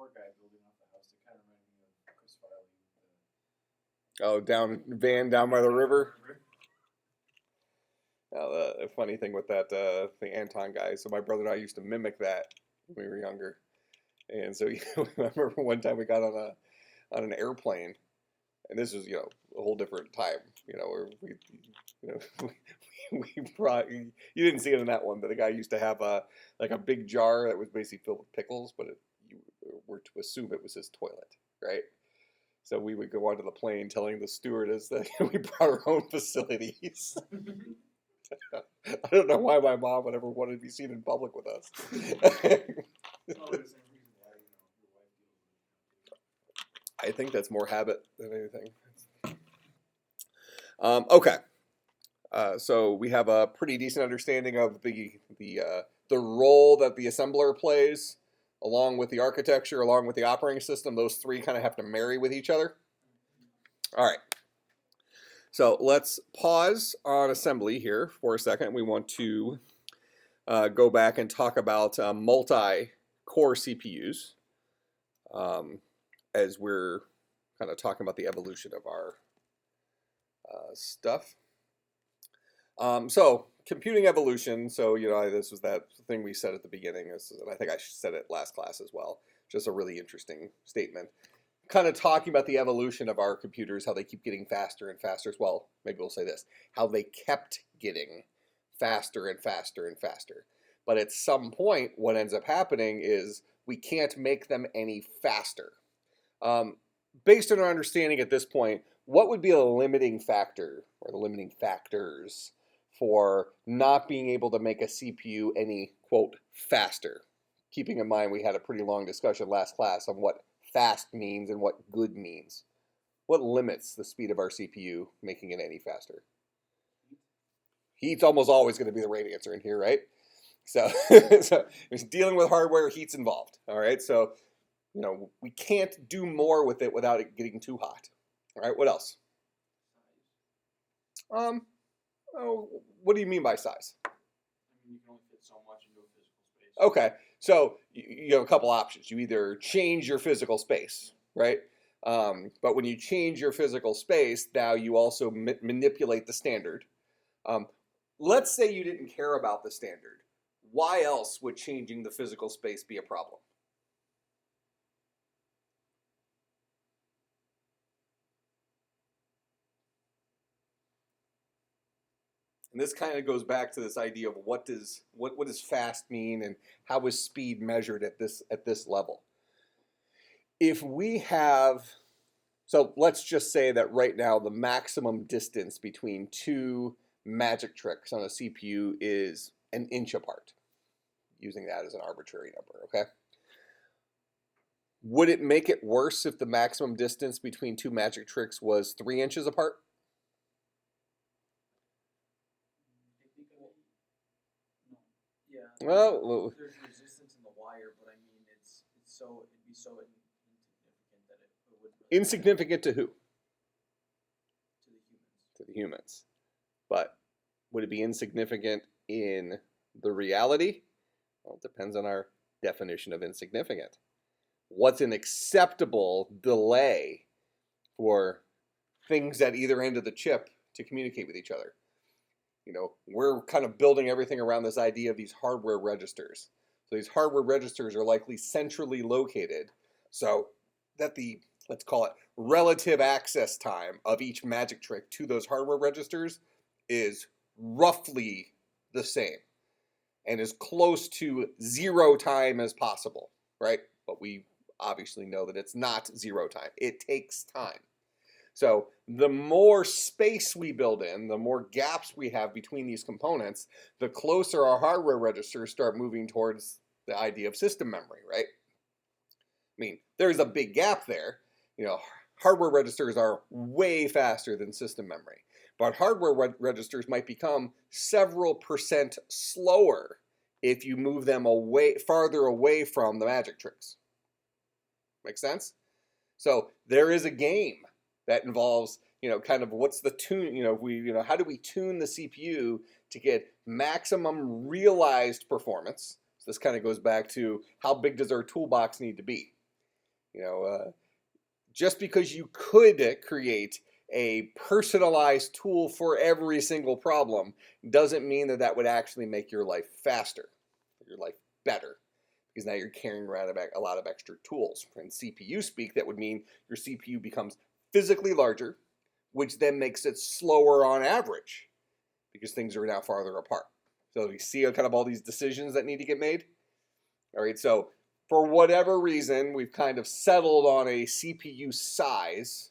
poor guy building off the house. It kind of reminded me of Chris Farley. Oh, down by the river. The funny thing with that, the Anton guy. So my brother and I used to mimic that when we were younger, and so I remember one time we got on an airplane, and this was a whole different time. Where we brought, you didn't see it in that one, but the guy used to have a big jar that was basically filled with pickles, but you were to assume it was his toilet, right? So we would go onto the plane telling the stewardess that we brought our own facilities. I don't know why my mom would ever want to be seen in public with us. I think that's more habit than anything. Okay. So we have a pretty decent understanding of the role that the assembler plays, along with the architecture, along with the operating system. Those three kind of have to marry with each other. All right. So let's pause on assembly here for a second. We want to go back and talk about multi-core CPUs as we're kind of talking about the evolution of our stuff. So computing evolution. So this was that thing we said at the beginning. And I think I said it last class as well. Just a really interesting statement. Kind of talking about the evolution of our computers, how they keep getting faster and faster. Well, maybe we'll say this: how they kept getting faster and faster and faster. But at some point, what ends up happening is we can't make them any faster. Based on our understanding at this point, what would be a limiting factor or the limiting factors for not being able to make a CPU any, quote, faster? Keeping in mind we had a pretty long discussion last class on what fast means and what good means. What limits the speed of our CPU making it any faster? Heat's almost always going to be the right answer in here, right? So, so there's dealing with hardware, heat's involved. All right, so we can't do more with it without it getting too hot. All right, what else? What do you mean by size? I mean, you can only fit so much into a physical space. Okay, so you have a couple options. You either change your physical space, right? But when you change your physical space, now you also manipulate the standard. Let's say you didn't care about the standard. Why else would changing the physical space be a problem? And this kind of goes back to this idea of what does fast mean and how is speed measured at this level. If we have, so let's just say that right now the maximum distance between two magic tricks on a CPU is an inch apart, using that as an arbitrary number, okay? Would it make it worse if the maximum distance between two magic tricks was 3 inches apart? Yeah. Well, there's resistance in the wire, but I mean, it'd be so insignificant that it would. Insignificant to who? To the humans. To the humans. But would it be insignificant in the reality? Well, it depends on our definition of insignificant. What's an acceptable delay for things at either end of the chip to communicate with each other? We're kind of building everything around this idea of these hardware registers. So these hardware registers are likely centrally located so that the, let's call it, relative access time of each magic trick to those hardware registers is roughly the same and as close to 0 time as possible, right? But we obviously know that it's not 0 time. It takes time. So the more space we build in, the more gaps we have between these components, the closer our hardware registers start moving towards the idea of system memory, right? I mean, there's a big gap there. Hardware registers are way faster than system memory, but hardware registers might become several percent slower if you move them farther away from the magic tricks. Make sense? So there is a game that involves, kind of what's the tune, how do we tune the CPU to get maximum realized performance? So this kind of goes back to how big does our toolbox need to be? Just because you could create a personalized tool for every single problem doesn't mean that that would actually make your life faster, your life better, because now you're carrying around a lot of extra tools. In CPU speak, that would mean your CPU becomes physically larger, which then makes it slower on average, because things are now farther apart. So you see kind of all these decisions that need to get made. All right, so for whatever reason, we've kind of settled on a CPU size,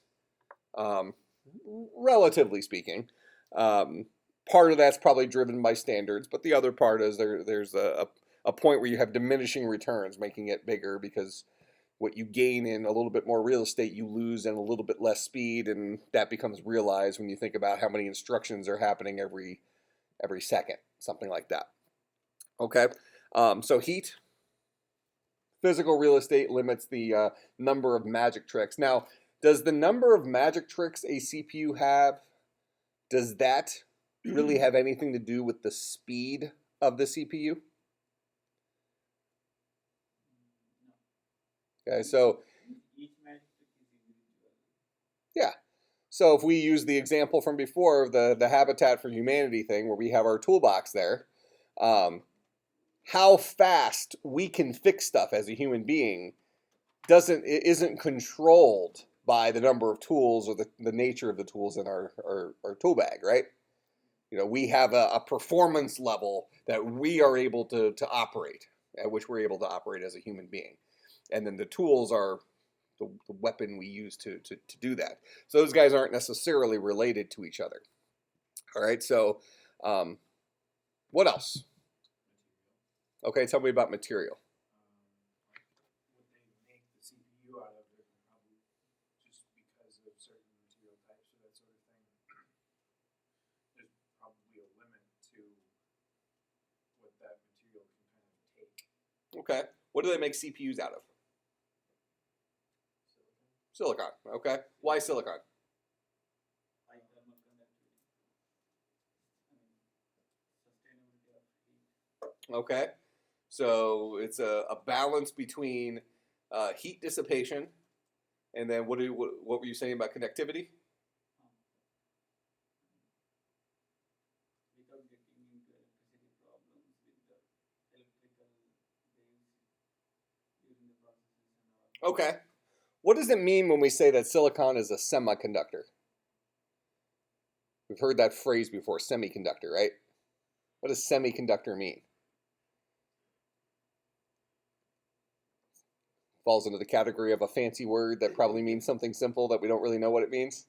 relatively speaking. Part of that's probably driven by standards, but the other part is there's a point where you have diminishing returns, making it bigger, because what you gain in a little bit more real estate, you lose in a little bit less speed, and that becomes realized when you think about how many instructions are happening every second, something like that. Okay, so heat, physical real estate limits the number of magic tricks. Now, does the number of magic tricks a CPU have, does that really have anything to do with the speed of the CPU? Okay, so yeah. So if we use the example from before of the Habitat for Humanity thing, where we have our toolbox there, how fast we can fix stuff as a human being isn't controlled by the number of tools or the nature of the tools in our tool bag, right? We have a performance level that we are able to operate, at which we're able to operate as a human being. And then the tools are the weapon we use to do that. So those guys aren't necessarily related to each other. All right, so what else? Okay, tell me about material. What they make the CPU out of it, probably just because of certain material types or that sort of thing. There's probably a limit to what that material can kind of take. Okay, what do they make CPUs out of? Silicon. Okay, why silicon? High thermal conductivity. Sustainability of heat. Okay, so it's a balance between heat dissipation, and then what were you saying about connectivity? Without getting into electricity problems with the electrical waves during the processes and all. Okay, what does it mean when we say that silicon is a semiconductor? We've heard that phrase before, semiconductor, right? What does semiconductor mean? Falls into the category of a fancy word that probably means something simple that we don't really know what it means.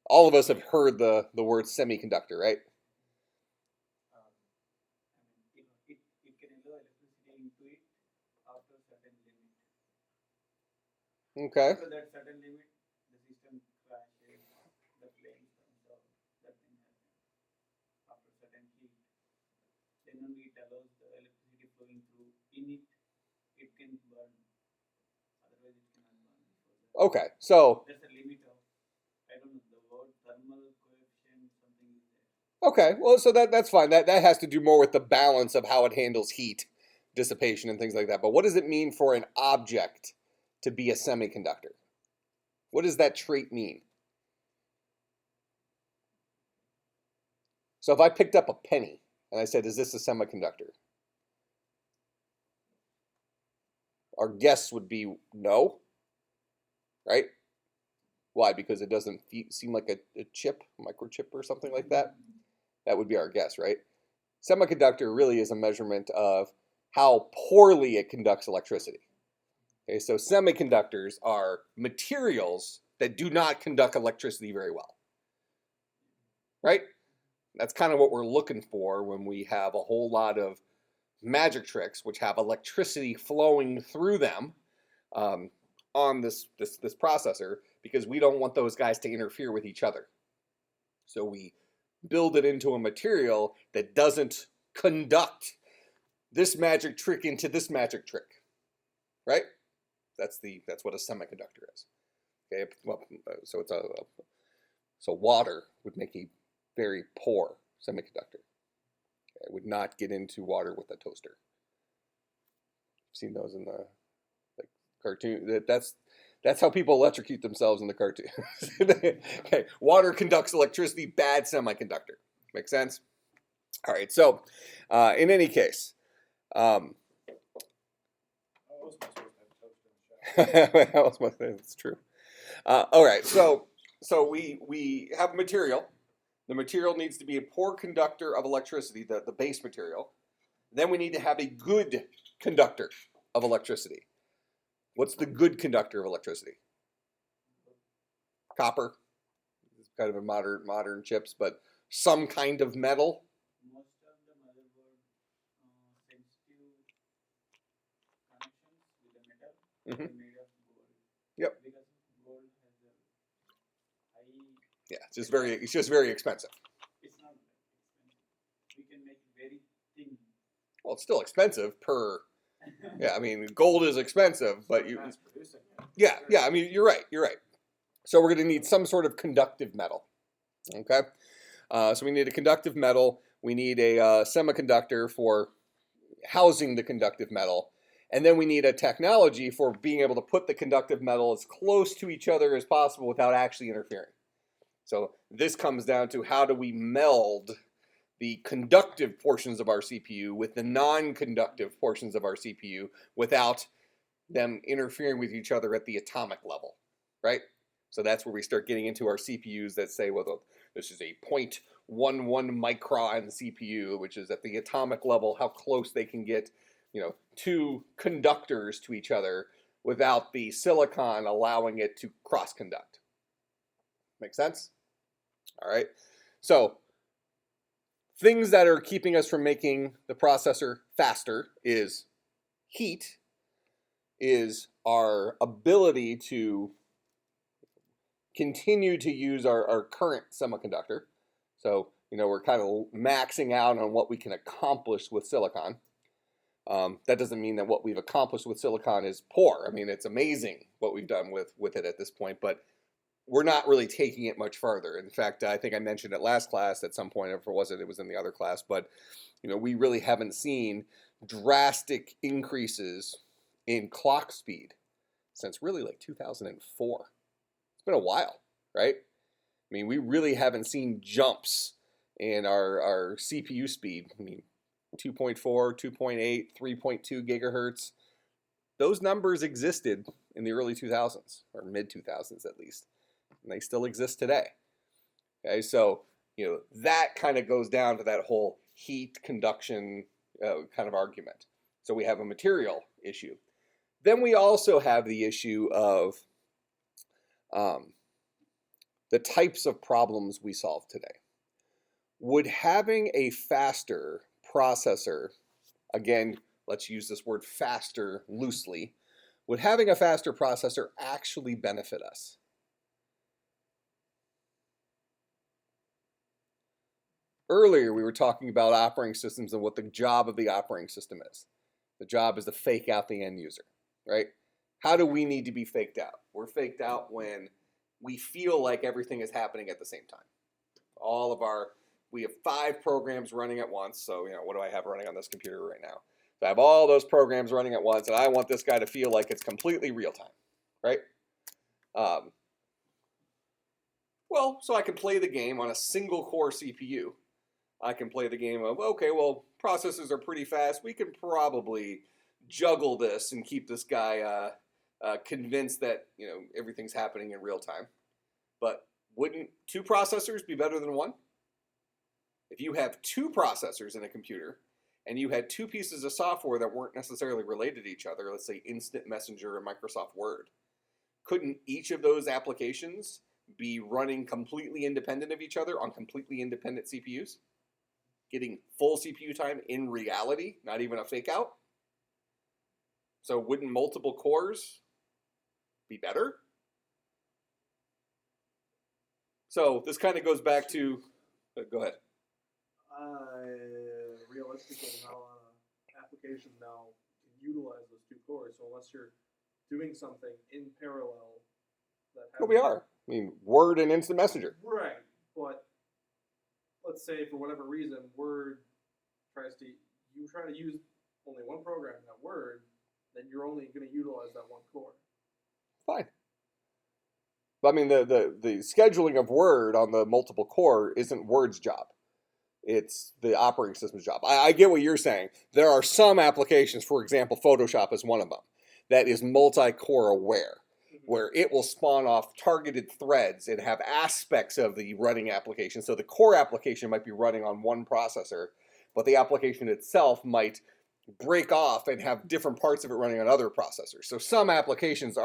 All of us have heard the word semiconductor, right? It can allow electricity into it after a certain limit. Okay. After that certain limit, the system crashes, the flame comes out, that thing happens. After certain heat, then only it allows the electricity flowing through. In it, it can burn. Otherwise, it cannot burn before that. Okay, so There's a limit of, I don't know, the word thermal coefficient, something is there. okay, well, so that's fine. That has to do more with the balance of how it handles heat dissipation and things like that. But what does it mean for an object to be a semiconductor? What does that trait mean? So if I picked up a penny and I said, is this a semiconductor? Our guess would be no, right? Why? Because it doesn't seem like a chip, a microchip or something like that? That would be our guess, right? Semiconductor really is a measurement of how poorly it conducts electricity. Okay, so semiconductors are materials that do not conduct electricity very well, right? That's kind of what we're looking for when we have a whole lot of magic tricks which have electricity flowing through them on this processor, because we don't want those guys to interfere with each other. So we build it into a material that doesn't conduct this magic trick into this magic trick, right? That's what a semiconductor is. Okay, well, so water would make a very poor semiconductor. It would not get into water with a toaster. I've seen those in the Cartoon. That's how people electrocute themselves in the cartoon. Okay, water conducts electricity. Bad semiconductor. Make sense? All right. So, in any case, that's true. All right. So we have material. The material needs to be a poor conductor of electricity, the base material. Then we need to have a good conductor of electricity. What's the good conductor of electricity? Copper. It's kind of a modern chips, but some kind of metal. Most of the motherboard sensitive connections with the metal Mhm. are made of gold. Yep. Because gold has a high. Yeah, it's just very expensive. It's not expensive. We can make it very thin. Well, it's still expensive per. Yeah, I mean, gold is expensive, but you. Mass producing it. Yeah. I mean, you're right. So we're going to need some sort of conductive metal. Okay. So we need a conductive metal. We need a semiconductor for housing the conductive metal. And then we need a technology for being able to put the conductive metal as close to each other as possible without actually interfering. So this comes down to how do we meld the conductive portions of our CPU with the non-conductive portions of our CPU without them interfering with each other at the atomic level, right? So that's where we start getting into our CPUs that say, well, this is a 0.11 micron CPU, which is at the atomic level, how close they can get, two conductors to each other without the silicon allowing it to cross-conduct. Make sense? All right. So things that are keeping us from making the processor faster is heat, is our ability to continue to use our current semiconductor. So, we're kind of maxing out on what we can accomplish with silicon. That doesn't mean that what we've accomplished with silicon is poor. I mean, it's amazing what we've done with it at this point, but we're not really taking it much further. In fact, I think I mentioned it last class at some point, if it wasn't, it was in the other class, but we really haven't seen drastic increases in clock speed since really like 2004. It's been a while, right? I mean, we really haven't seen jumps in our CPU speed. I mean, 2.4, 2.8, 3.2 gigahertz. Those numbers existed in the early 2000s, or mid 2000s at least, and they still exist today. Okay, so that kind of goes down to that whole heat conduction kind of argument. So we have a material issue. Then we also have the issue of the types of problems we solve today. Would having a faster processor, again, let's use this word faster loosely, would having a faster processor actually benefit us? Earlier, we were talking about operating systems and what the job of the operating system is. The job is to fake out the end user, right? How do we need to be faked out? We're faked out when we feel like everything is happening at the same time. We have 5 programs running at once. So, what do I have running on this computer right now? So I have all those programs running at once, and I want this guy to feel like it's completely real time, right? So I can play the game on a single core CPU. I can play the game of, okay, well, processors are pretty fast. We can probably juggle this and keep this guy convinced that everything's happening in real time. But wouldn't 2 processors be better than 1? If you have 2 processors in a computer and you had 2 pieces of software that weren't necessarily related to each other, let's say Instant Messenger and Microsoft Word, couldn't each of those applications be running completely independent of each other on completely independent CPUs? Getting full CPU time in reality, not even a fake out? So wouldn't multiple cores be better? So this kind of goes back to, go ahead. Realistically, how an application now can utilize those 2 cores. So unless you're doing something in parallel, Well, we are. I mean, Word and Instant Messenger. Right, but let's say for whatever reason, Word try to use only one program in that Word, then you're only going to utilize that one core. Fine. But I mean, the scheduling of Word on the multiple core isn't Word's job. It's the operating system's job. I get what you're saying. There are some applications, for example, Photoshop is one of them, that is multi-core aware, where it will spawn off targeted threads and have aspects of the running application. So the core application might be running on one processor, but the application itself might break off and have different parts of it running on other processors. So some applications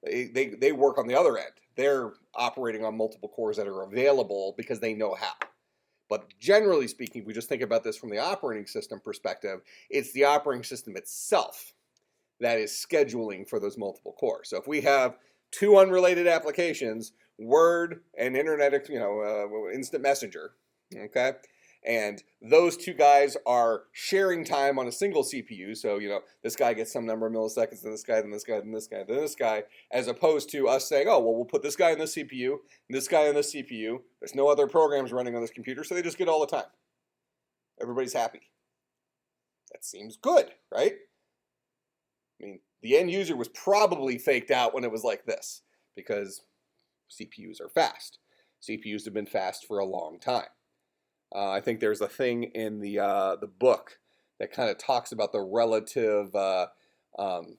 they work on the other end. They're operating on multiple cores that are available because they know how. But generally speaking, if we just think about this from the operating system perspective, it's the operating system itself that is scheduling for those multiple cores. So if we have two unrelated applications, Word and Internet, Instant Messenger, okay, and those two guys are sharing time on a single CPU. So this guy gets some number of milliseconds, then this guy, then this guy, then this guy, then this guy, as opposed to us saying, oh well, we'll put this guy in this CPU, and this guy in this CPU. There's no other programs running on this computer, so they just get all the time. Everybody's happy. That seems good, right? I mean, the end user was probably faked out when it was like this, because CPUs are fast. CPUs have been fast for a long time. I think there's a thing in the book that kind of talks about the relative, and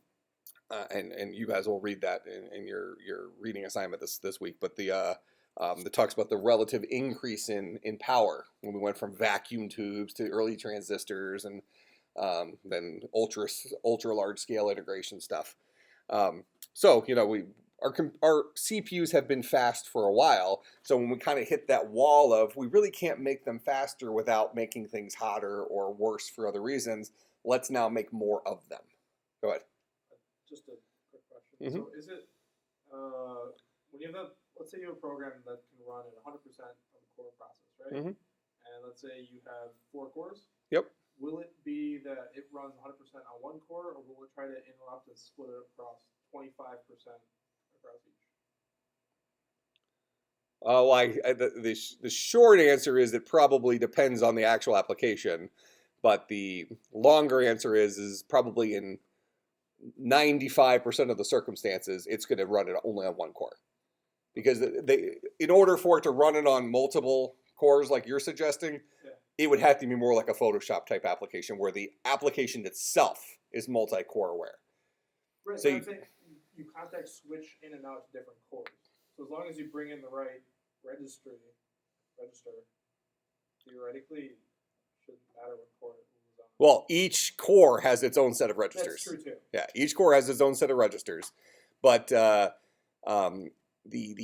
you guys will read that in your reading assignment this week. But that talks about the relative increase in power when we went from vacuum tubes to early transistors and then ultra large scale integration stuff. So our CPUs have been fast for a while. So when we kind of hit that wall of we really can't make them faster without making things hotter or worse for other reasons, let's now make more of them. Go ahead. Just a quick question. So is it, when you have let's say you have a program that can run at 100% of the core process, right? And let's say you have 4 cores. Yep. Will it be that it runs 100% on one core, or will it try to interrupt and split it across 25% across each? The short answer is it probably depends on the actual application, but the longer answer is probably in 95% of the circumstances it's going to run it only on one core, because in order for it to run it on multiple cores like you're suggesting, it would have to be more like a Photoshop type application where the application itself is multi-core aware. Right. So you context switch in and out to different cores. So as long as you bring in the right register, theoretically, it shouldn't matter what core it was on. Well, each core has its own set of registers. That's true too. Yeah, each core has its own set of registers, but the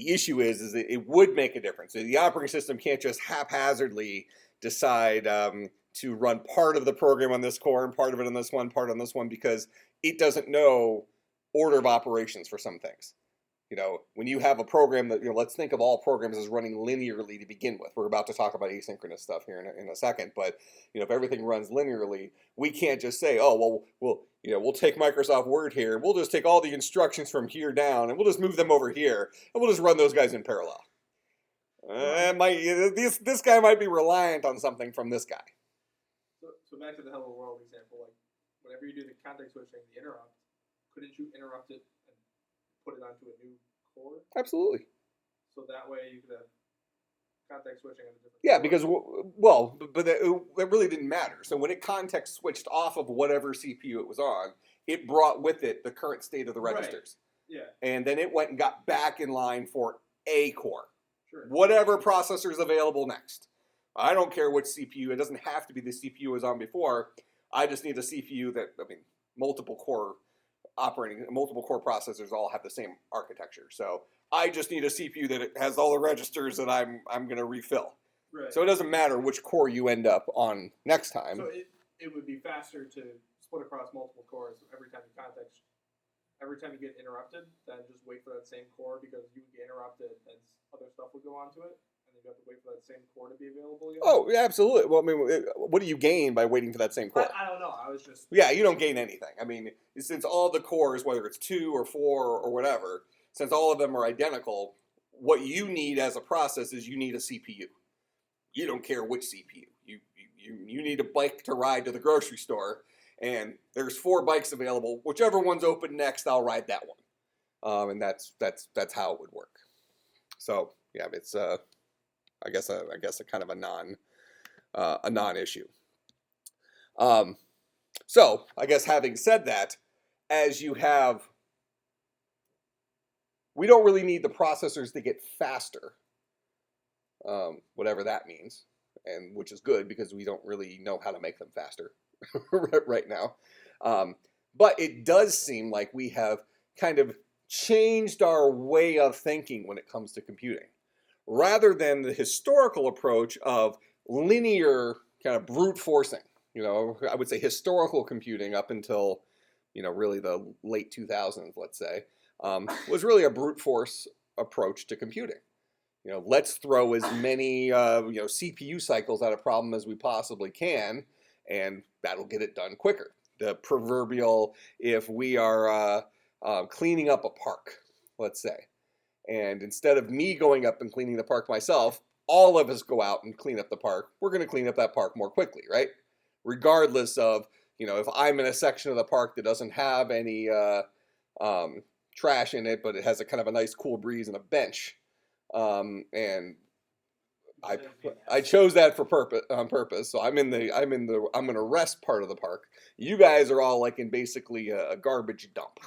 issue is that it would make a difference. The operating system can't just haphazardly decide to run part of the program on this core and part of it on this one, part on this one, because it doesn't know order of operations for some things. When you have a program that, let's think of all programs as running linearly to begin with. We're about to talk about asynchronous stuff here in a second, but if everything runs linearly, we can't just say, oh, well, we'll take Microsoft Word here, we'll just take all the instructions from here down, and we'll just move them over here, and we'll just run those guys in parallel. This guy might be reliant on something from this guy. So back to the Hello World example, like whenever you do the context switching, the interrupt, couldn't you interrupt it and put it onto a new core? Absolutely. So that way you could have context switching on a different Yeah, core. because, but that really didn't matter. So when it context switched off of whatever CPU it was on, it brought with it the current state of the registers. Right. Yeah. And then it went and got back in line for a core. Sure. Whatever processor is available next. I don't care which CPU. It doesn't have to be the CPU I was on before. I just need a CPU that, multiple core processors all have the same architecture. So I just need a CPU that has all the registers that I'm going to refill. Right. So it doesn't matter which core you end up on next time. So it would be faster to split across multiple cores. So every time you get interrupted, then just wait for that same core, because you would get interrupted and other stuff would go onto it, and then you have to wait for that same core to be available again. Oh, yeah, absolutely. Well, what do you gain by waiting for that same core? I don't know. I was just... Yeah, you don't gain anything. Since all the cores, whether it's 2 or 4 or whatever, since all of them are identical, what you need as a process is you need a CPU. You don't care which CPU. You need a bike to ride to the grocery store, and there's 4 bikes available. Whichever one's open next, I'll ride that one. And that's how it would work. So yeah, it's I guess a kind of a non-issue. So I guess having said that, as you have, we don't really need the processors to get faster, whatever that means, and which is good because we don't really know how to make them faster right now. But it does seem like we have kind of changed our way of thinking when it comes to computing. Rather than the historical approach of linear kind of brute forcing, I would say historical computing up until, really the late 2000s, let's say, was really a brute force approach to computing. Let's throw as many, CPU cycles at a problem as we possibly can, and that'll get it done quicker. The proverbial, if we are cleaning up a park, let's say, and instead of me going up and cleaning the park myself, all of us go out and clean up the park. We're going to clean up that park more quickly, right? Regardless of, if I'm in a section of the park that doesn't have any trash in it, but it has a kind of a nice cool breeze and a bench, and I chose that on purpose. So I'm gonna rest part of the park. You guys are all like in basically a garbage dump.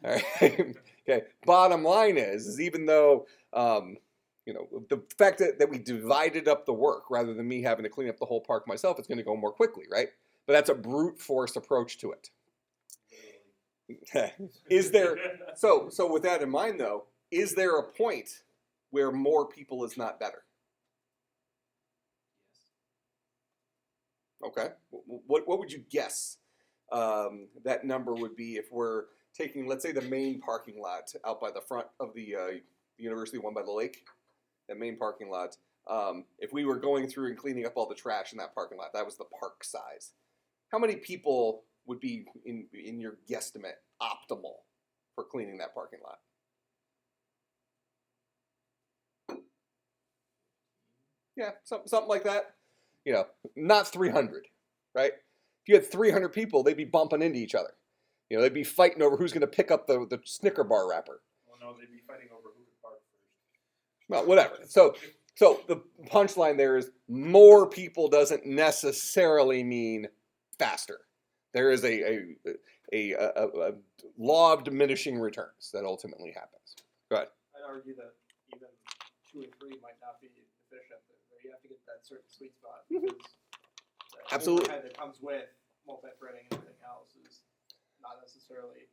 All right. Okay. Bottom line is even though the fact that we divided up the work rather than me having to clean up the whole park myself, it's going to go more quickly, right? But that's a brute force approach to it. Is there so with that in mind though, is there a point where more people is not better? Okay. What would you guess that number would be if we're taking, let's say, the main parking lot out by the front of the university one by the lake, that main parking lot. If we were going through and cleaning up all the trash in that parking lot, that was the park size. How many people would be in your guesstimate optimal for cleaning that parking lot? Yeah, something like that. Not 300, right? If you had 300 people, they'd be bumping into each other. They'd be fighting over who's going to pick up the Snicker bar wrapper. Well, no, they'd be fighting over who could park first. Well, whatever. So the punchline there is more people doesn't necessarily mean faster. There is a law of diminishing returns that ultimately happens. Go ahead. I'd argue that even 2 and 3 might not be efficient. You have to get that certain sweet spot. Because the Absolutely. overhead that comes with multi-threading and everything else is not necessarily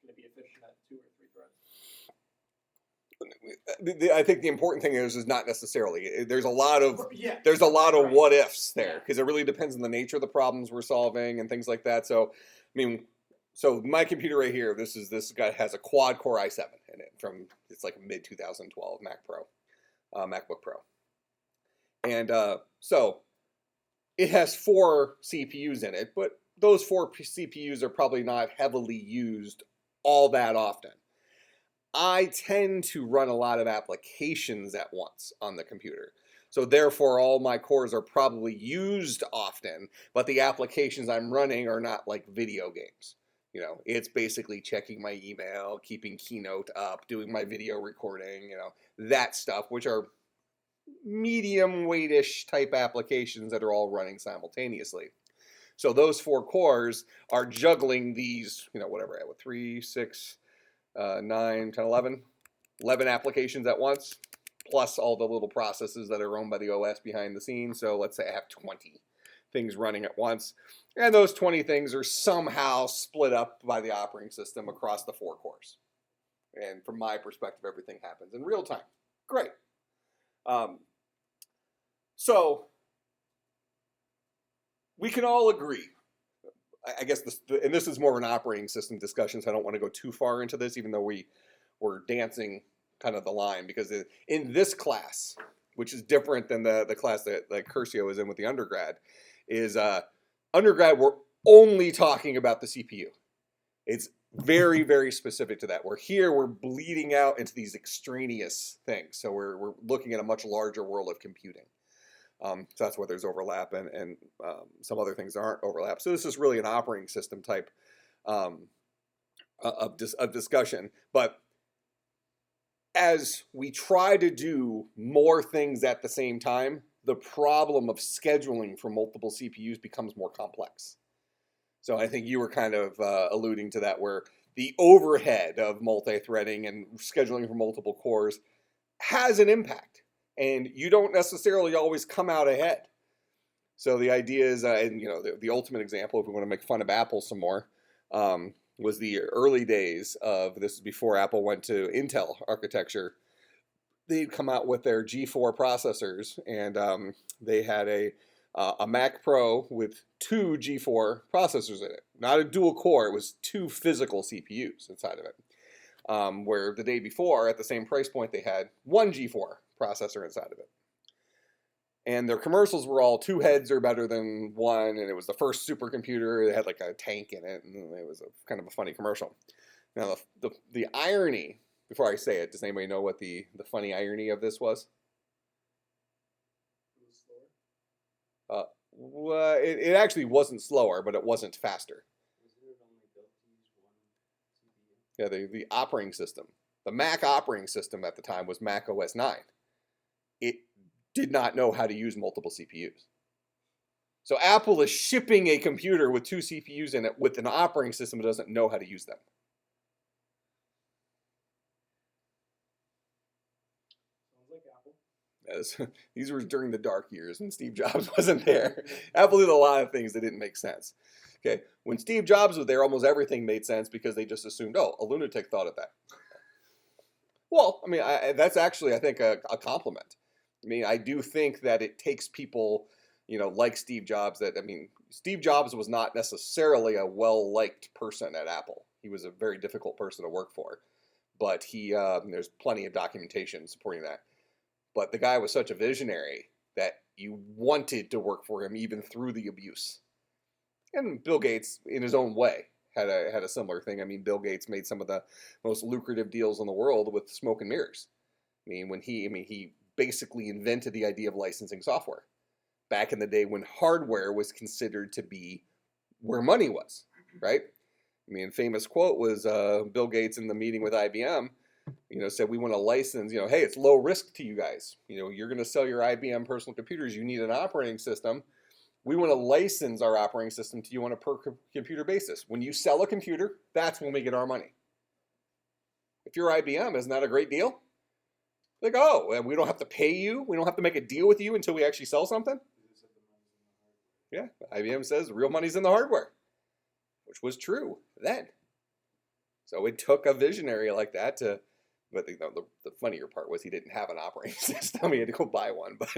going to be efficient at 2 or 3 threads. I think the important thing is not necessarily. There's a lot of Right. what ifs there because it really depends on the nature of the problems we're solving and things like that. So, so my computer right here, this guy has a quad core i7 in it it's like mid 2012 MacBook Pro, and so it has 4 CPUs in it, but those 4 CPUs are probably not heavily used all that often. I tend to run a lot of applications at once on the computer. So therefore, all my cores are probably used often, but the applications I'm running are not like video games. It's basically checking my email, keeping Keynote up, doing my video recording, that stuff, which are medium weightish type applications that are all running simultaneously. So those 4 cores are juggling these, whatever, 3, 6, 9, 10, 11 applications at once, plus all the little processes that are owned by the OS behind the scenes. So let's say I have 20 things running at once, and those 20 things are somehow split up by the operating system across the 4 cores. And from my perspective, everything happens in real time. Great. So we can all agree. I guess and this is more of an operating system discussion, so I don't want to go too far into this, even though we're dancing kind of the line, because in this class, which is different than the class that Curcio is in with the undergrad, is undergrad we're only talking about the CPU. It's very, very specific to that. We're bleeding out into these extraneous things, so we're looking at a much larger world of computing. So that's where there's overlap, and some other things aren't overlap. So this is really an operating system type of discussion. But as we try to do more things at the same time, the problem of scheduling for multiple CPUs becomes more complex. So I think you were kind of alluding to that, where the overhead of multi-threading and scheduling for multiple cores has an impact, and you don't necessarily always come out ahead. So the idea is, and the ultimate example, if we want to make fun of Apple some more, was the early days of, this is before Apple went to Intel architecture. They'd come out with their G4 processors, and they had a Mac Pro with 2 G4 processors in it. Not a dual core, it was 2 physical CPUs inside of it. Where the day before, at the same price point, they had 1 G4 processor inside of it. And their commercials were all 2 heads are better than 1, and it was the first supercomputer. It had like a tank in it, and it was kind of a funny commercial. Now, the irony, before I say it, does anybody know what the funny irony of this was? It was slower. Well, it actually wasn't slower, but it wasn't faster. Yeah, the operating system. The Mac operating system at the time was Mac OS 9. It did not know how to use multiple CPUs. So Apple is shipping a computer with 2 CPUs in it with an operating system that doesn't know how to use them. Sounds like Apple. These were during the dark years when Steve Jobs wasn't there. Apple did a lot of things that didn't make sense. Okay, when Steve Jobs was there, almost everything made sense because they just assumed, oh, a lunatic thought of that. Well, I mean, that's actually, I think, a compliment. I mean, I do think that it takes people, like Steve Jobs, Steve Jobs was not necessarily a well-liked person at Apple. He was a very difficult person to work for. But there's plenty of documentation supporting that. But the guy was such a visionary that you wanted to work for him even through the abuse. And Bill Gates, in his own way, had a similar thing. I mean, Bill Gates made some of the most lucrative deals in the world with smoke and mirrors. I mean, he basically invented the idea of licensing software back in the day when hardware was considered to be where money was, right? I mean, famous quote was Bill Gates in the meeting with IBM, said, we want to license, hey, it's low risk to you guys. You're going to sell your IBM personal computers. You need an operating system. We want to license our operating system to you on a per computer basis. When you sell a computer, that's when we get our money. If you're IBM, isn't that a great deal? Like, oh, we don't have to pay you. We don't have to make a deal with you until we actually sell something. Yeah, IBM says real money's in the hardware, which was true then. So it took a visionary like that to, but the funnier part was he didn't have an operating system. He had to go buy one. But,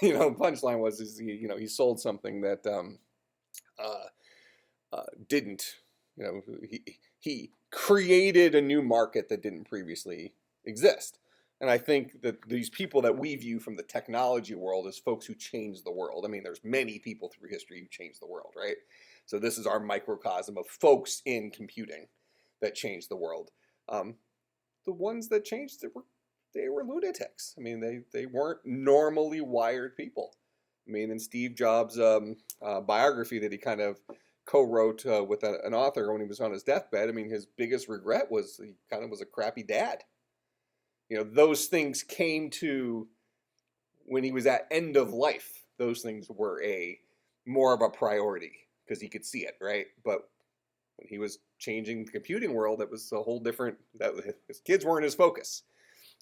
punchline was, he sold something that didn't, he created a new market that didn't previously exist. And I think that these people that we view from the technology world as folks who change the world. I mean, there's many people through history who changed the world, right? So this is our microcosm of folks in computing that changed the world. The ones that changed it they were lunatics. I mean, they weren't normally wired people. I mean, in Steve Jobs' biography that he kind of co-wrote with an author when he was on his deathbed, I mean, his biggest regret was he kind of was a crappy dad. Those things came to when he was at end of life. Those things were more of a priority because he could see it, right? But when he was changing the computing world, it was a whole different. His kids weren't his focus.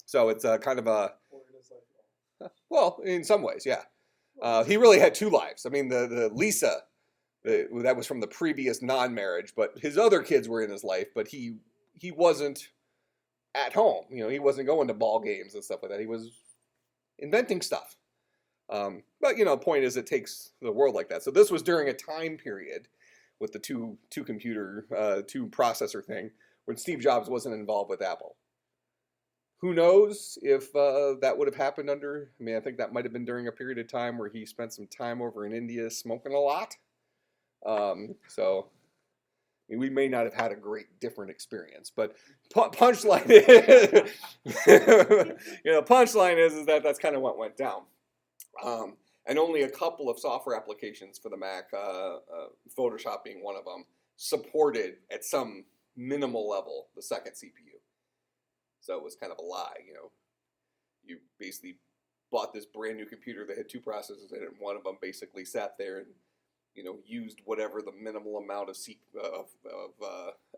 So it's kind of a. Well, in some ways, yeah. He really had 2 lives. I mean, the Lisa, that was from the previous non-marriage, but his other kids were in his life, but he wasn't at home. He wasn't going to ball games and stuff like that. He was inventing stuff. But point is, it takes the world like that. So this was during a time period with the two processor thing when Steve Jobs wasn't involved with Apple. Who knows if that would have happened under, I think that might have been during a period of time where he spent some time over in India smoking a lot. We may not have had a great different experience, but punchline is, punchline is that that's kind of what went down. and only a couple of software applications for the Mac, Photoshop being one of them, supported at some minimal level the second CPU. So it was kind of a lie, you know. You basically bought this brand new computer that had two processors in it, and one of them basically sat there and, you know, used whatever the minimal amount of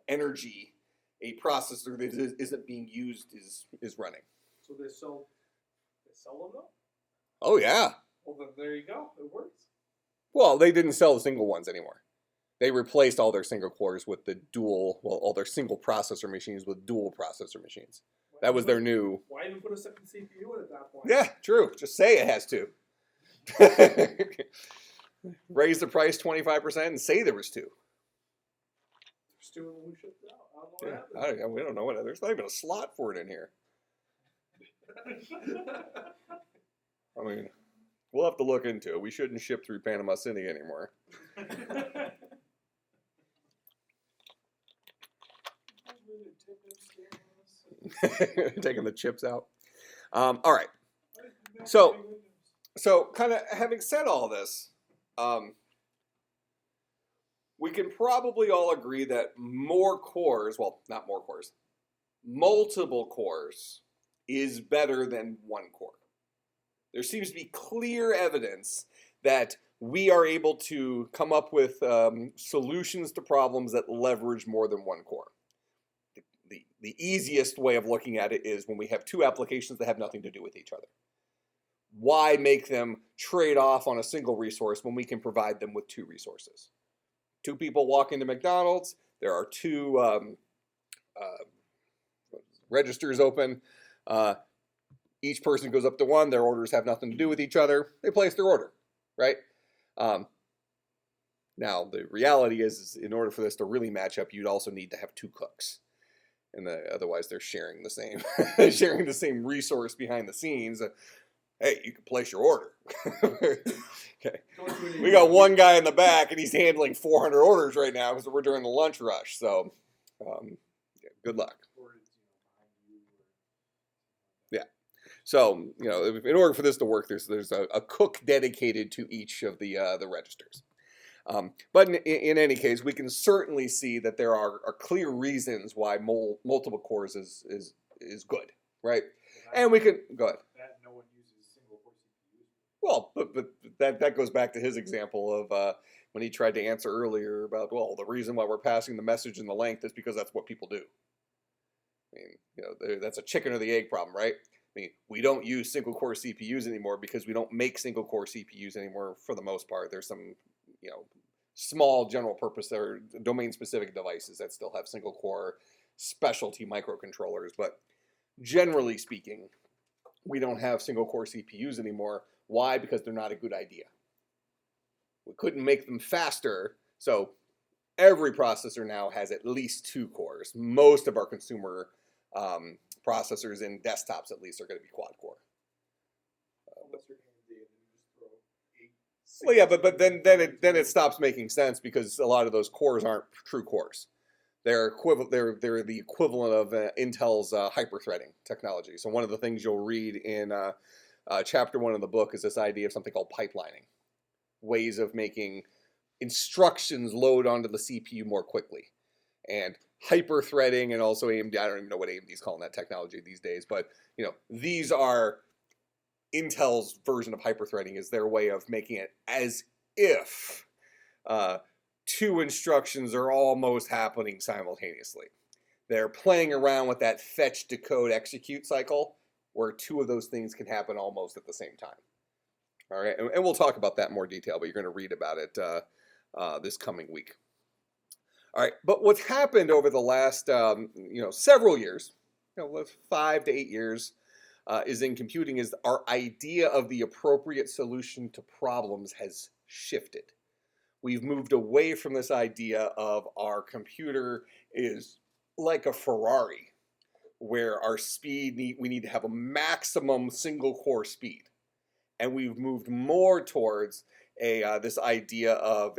energy a processor that isn't being used is running. So they sell them though? Oh yeah. Well, then there you go. It works. Well, they didn't sell the single ones anymore. They replaced all their single cores with all their single processor machines with dual processor machines. That was their new. Why even put a second CPU in at that point? Yeah, true. Just say it has to. Raise the price 25% and say there was two. There's two of them who shipped it out. I don't know what happened. We don't know what. There's not even a slot for it in here. I mean, we'll have to look into it. We shouldn't ship through Panama City anymore. Taking the chips out. All right. So kind of having said all this, we can probably all agree that more cores, well, not more cores, multiple cores is better than one core. There seems to be clear evidence that we are able to come up with solutions to problems that leverage more than one core. The easiest way of looking at it is when we have two applications that have nothing to do with each other. Why make them trade off on a single resource when we can provide them with two resources? Two people walk into McDonald's, there are two registers open. Each person goes up to one, their orders have nothing to do with each other. They place their order, right? Now, the reality is in order for this to really match up, you'd also need to have two cooks. And otherwise, they're sharing the same sharing the same resource behind the scenes. Hey, you can place your order. Okay, we got one guy in the back, and he's handling 400 orders right now because we're during the lunch rush. So, good luck. Yeah. So, you know, in order for this to work, there's a cook dedicated to each of the registers. But in any case, we can certainly see that there are clear reasons why multiple cores is good, right? And we can go ahead. That no one uses single core CPUs. Well, but that goes back to his example of when he tried to answer earlier about, well, the reason why we're passing the message in the length is because that's what people do. I mean, you know, that's a chicken or the egg problem, right? I mean, we don't use single core CPUs anymore because we don't make single core CPUs anymore for the most part. There's some, you know, small general purpose or domain specific devices that still have single core specialty microcontrollers, but generally speaking, we don't have single core CPUs anymore. Why? Because they're not a good idea. We couldn't make them faster, so every processor now has at least two cores. Most of our consumer processors in desktops at least are going to be quad core. Well, yeah, but then it stops making sense because a lot of those cores aren't true cores. They're the equivalent of Intel's hyper-threading technology. So one of the things you'll read in chapter 1 of the book is this idea of something called pipelining, ways of making instructions load onto the CPU more quickly. And hyper-threading and also AMD, I don't even know what AMD's calling that technology these days, but you know, these are Intel's version of hyper-threading is their way of making it as if two instructions are almost happening simultaneously. They're playing around with that fetch, decode, execute cycle where two of those things can happen almost at the same time. All right, and we'll talk about that in more detail, but you're going to read about it this coming week. All right, but what's happened over the last several years, 5 to 8 years, is in computing is our idea of the appropriate solution to problems has shifted. We've moved away from this idea of our computer is like a Ferrari, where our speed, we need to have a maximum single core speed. And we've moved more towards this idea of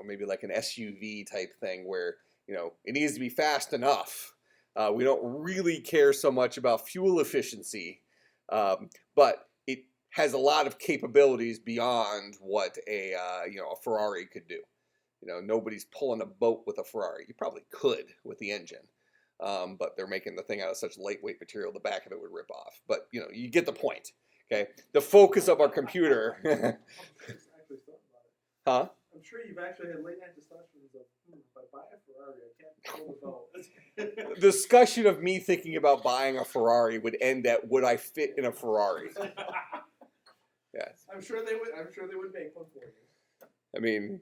maybe like an SUV type thing where, it needs to be fast enough. We don't really care so much about fuel efficiency, but has a lot of capabilities beyond what a Ferrari could do. Nobody's pulling a boat with a Ferrari. You probably could with the engine, but they're making the thing out of such lightweight material, the back of it would rip off. But you get the point. Okay, the focus of our computer. Huh? I'm sure you've actually had late night discussions of, if I buy a Ferrari, I can't pull the boat. Discussion of me thinking about buying a Ferrari would end at, would I fit in a Ferrari? Yes. I'm sure they would. I'm sure they would make one for you. I mean,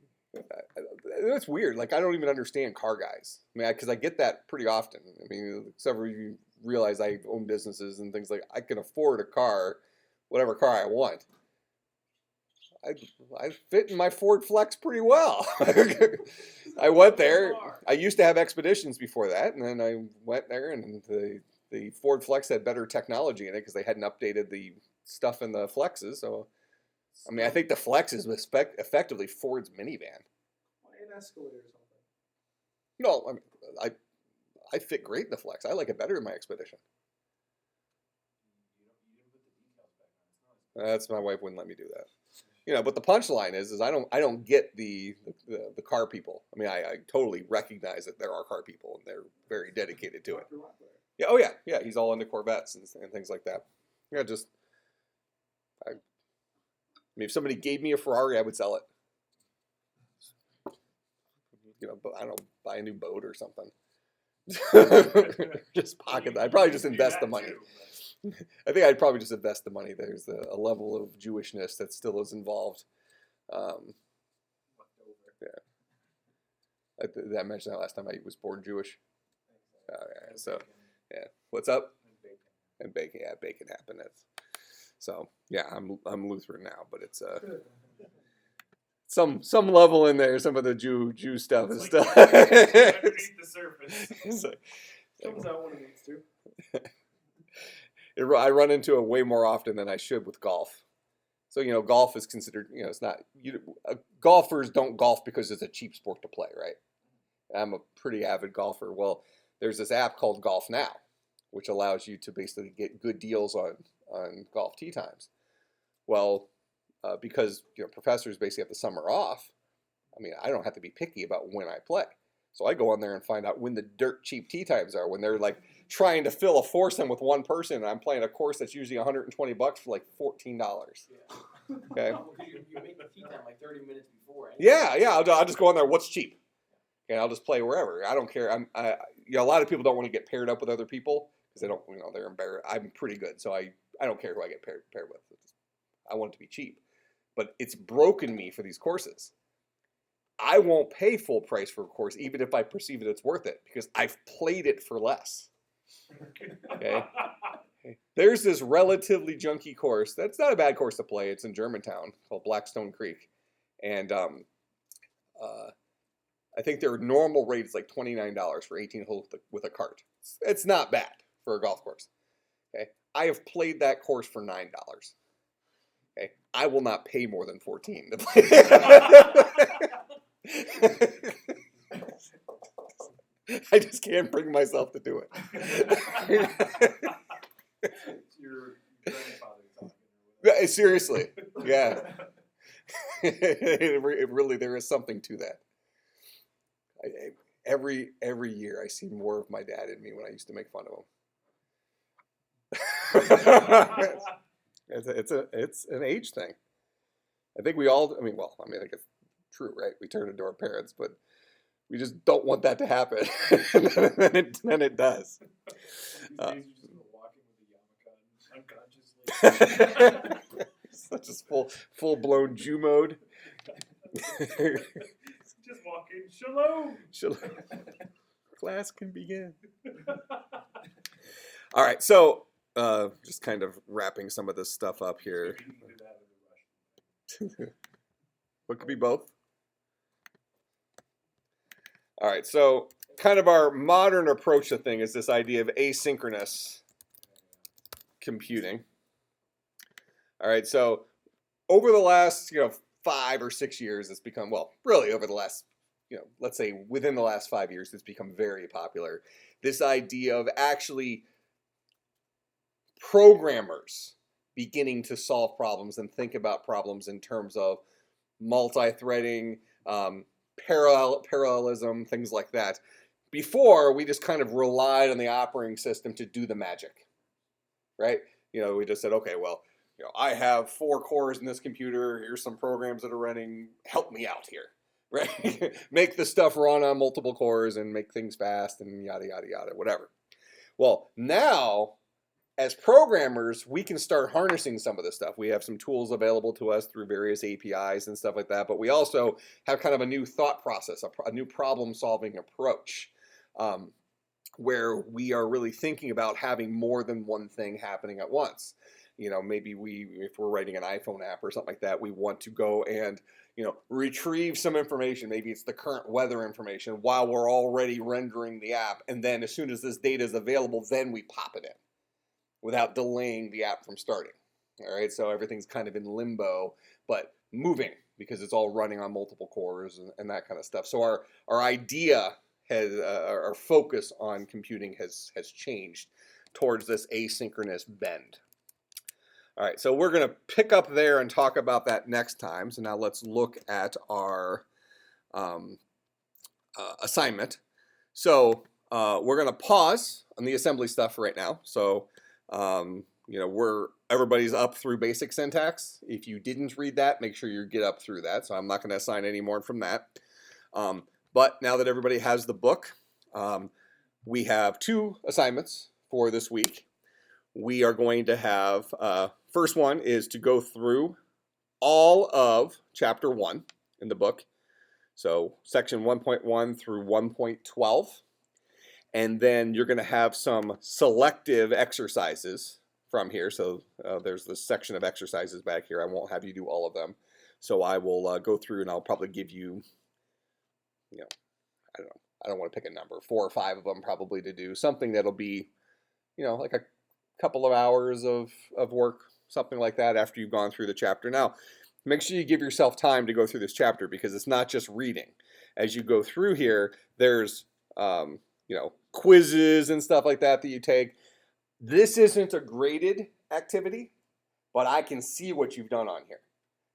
it's weird. Like, I don't even understand car guys. I mean, because I get that pretty often. I mean, several of you realize I own businesses and things like I can afford a car, whatever car I want. I fit in my Ford Flex pretty well. I went there. I used to have Expeditions before that, and then I went there, and the Ford Flex had better technology in it because they hadn't updated the stuff in the Flexes. So, I mean, I think the Flex is effectively Ford's minivan. Why an Escalade or something? No, I mean, I fit great in the Flex. I like it better in my Expedition. That's my wife wouldn't let me do that. But the punchline is I don't get the car people. I mean, I totally recognize that there are car people and they're very dedicated to it. Yeah, oh yeah, he's all into Corvettes and things like that. Yeah, I mean, if somebody gave me a Ferrari, I would sell it. But I don't know, buy a new boat or something. Just pocket that. I'd probably just invest the money. I think I'd probably just invest the money. There's a level of Jewishness that still is involved. Yeah. Did I mention that last time I was born Jewish? Yeah, so, yeah. What's up? And bacon. Yeah, bacon happened. So, yeah, I'm Lutheran now, but it's some level in there. Some of the Jew stuff is stuff. Underneath the surface. Comes out when it needs to. I run into it way more often than I should with golf. So, golf is considered, it's not, golfers don't golf because it's a cheap sport to play, right? I'm a pretty avid golfer. Well, there's this app called Golf Now, which allows you to basically get good deals on golf tee times. Well, because, professors basically have the summer off, I mean, I don't have to be picky about when I play. So I go on there and find out when the dirt cheap tee times are, when they're like trying to fill a foursome with one person, and I'm playing a course that's usually $120 for like $14. Yeah. Okay. You make the tee time like 30 minutes before. Yeah. I'll just go on there. What's cheap? And I'll just play wherever. I don't care. A lot of people don't want to get paired up with other people because they don't. They're embarrassed. I'm pretty good, so I don't care who I get paired with. I want it to be cheap, but it's broken me for these courses. I won't pay full price for a course, even if I perceive that it's worth it, because I've played it for less. Okay. There's this relatively junky course. That's not a bad course to play. It's in Germantown, called Blackstone Creek. And I think their normal rate is like $29 for 18 holes with a cart. It's not bad for a golf course. Okay. I have played that course for $9. Okay. I will not pay more than $14 to play. I just can't bring myself to do it. Your grandfather talking. Seriously, yeah. It really, there is something to that. Every year, I see more of my dad in me when I used to make fun of him. It's an age thing. I think we all. I think it's true, right? We turn into our parents, but we just don't want that to happen. then it does. These days you're just walking with a yarmulke unconsciously. Such as full-blown Jew mode. Just walking, shalom. Class can begin. All right, so just kind of wrapping some of this stuff up here. What could be both? All right, so kind of our modern approach to thing is this idea of asynchronous computing. All right, so over the last 5 or 6 years, it's become, well, really over the last, let's say within the last 5 years, it's become very popular. This idea of actually programmers beginning to solve problems and think about problems in terms of multi-threading, parallelism, things like that. Before, we just kind of relied on the operating system to do the magic, right? We just said, okay, well, I have 4 cores in this computer. Here's some programs that are running. Help me out here, right? Make the stuff run on multiple cores and make things fast and yada, yada, yada, whatever. Well, now, as programmers, we can start harnessing some of this stuff. We have some tools available to us through various APIs and stuff like that, but we also have kind of a new thought process, a new problem-solving approach, where we are really thinking about having more than one thing happening at once. Maybe if we're writing an iPhone app or something like that, we want to go and, retrieve some information. Maybe it's the current weather information while we're already rendering the app. And then as soon as this data is available, then we pop it in without delaying the app from starting. All right, so everything's kind of in limbo, but moving because it's all running on multiple cores and that kind of stuff. So our idea our focus on computing has changed towards this asynchronous bend. All right, so we're going to pick up there and talk about that next time. So now let's look at our assignment. So we're going to pause on the assembly stuff right now. So everybody's up through basic syntax. If you didn't read that, make sure you get up through that. So I'm not going to assign any more from that. But now that everybody has the book, we have 2 assignments for this week. We are going to have, first one is to go through all of chapter 1 in the book. So section 1.1 through 1.12. And then you're going to have some selective exercises from here. So there's this section of exercises back here. I won't have you do all of them. So I will go through and I'll probably give you, I don't want to pick a number, 4 or 5 of them probably to do. Something that'll be, like a couple of hours of work, something like that after you've gone through the chapter. Now, make sure you give yourself time to go through this chapter because it's not just reading. As you go through here, there's, quizzes and stuff like that you take. This isn't a graded activity, but I can see what you've done on here.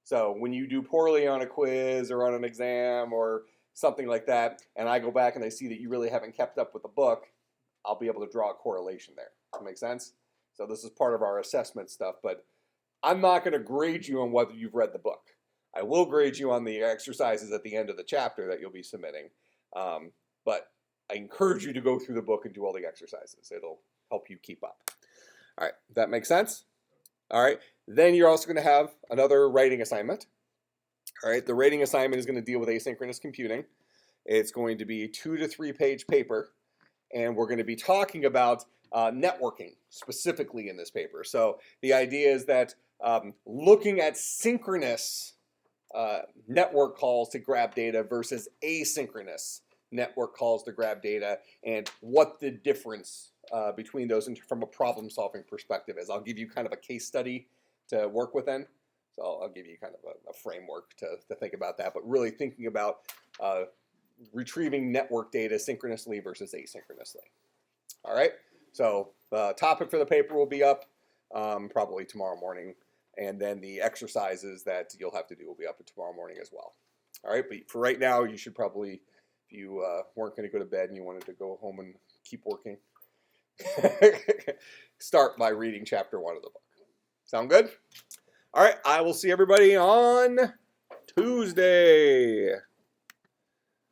So when you do poorly on a quiz or on an exam or something like that, and I go back and I see that you really haven't kept up with the book, I'll be able to draw a correlation there. Does that make sense? So this is part of our assessment stuff, but I'm not going to grade you on whether you've read the book. I will grade you on the exercises at the end of the chapter that you'll be submitting, but I encourage you to go through the book and do all the exercises. It'll help you keep up. All right, that makes sense? All right, then you're also going to have another writing assignment. All right, the rating assignment is going to deal with asynchronous computing. It's going to be a 2 to 3 page paper, and we're going to be talking about networking specifically in this paper. So the idea is that looking at synchronous network calls to grab data versus asynchronous network calls to grab data and what the difference between those from a problem-solving perspective is. I'll give you kind of a case study to work within. So I'll give you kind of a framework to think about that, but really thinking about retrieving network data synchronously versus asynchronously. All right, so the topic for the paper will be up probably tomorrow morning, and then the exercises that you'll have to do will be up tomorrow morning as well. All right, but for right now, you should probably, if you weren't going to go to bed and you wanted to go home and keep working, start by reading chapter 1 of the book. Sound good? All right, I will see everybody on Tuesday.